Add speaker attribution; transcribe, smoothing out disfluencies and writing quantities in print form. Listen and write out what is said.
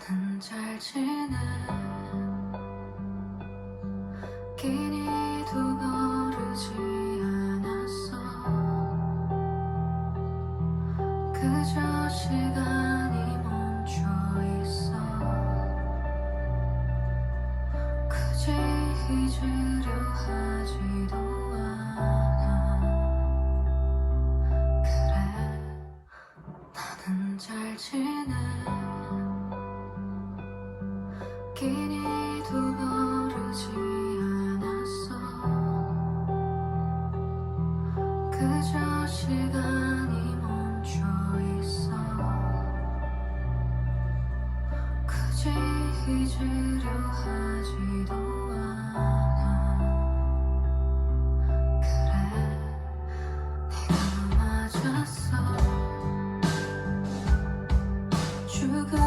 Speaker 1: 나는 잘 지내. 끼니도 거르지 않았어. 그저 시간이 멈춰 있어. 굳이 잊으려 하지도 않아. 그래, 나는 잘 지내. 끼니도 거르지 않았어. 그저 시간이 멈춰 있어. 굳이 잊으려 하지도 않아. 그래, 네가 맞았어. 죽어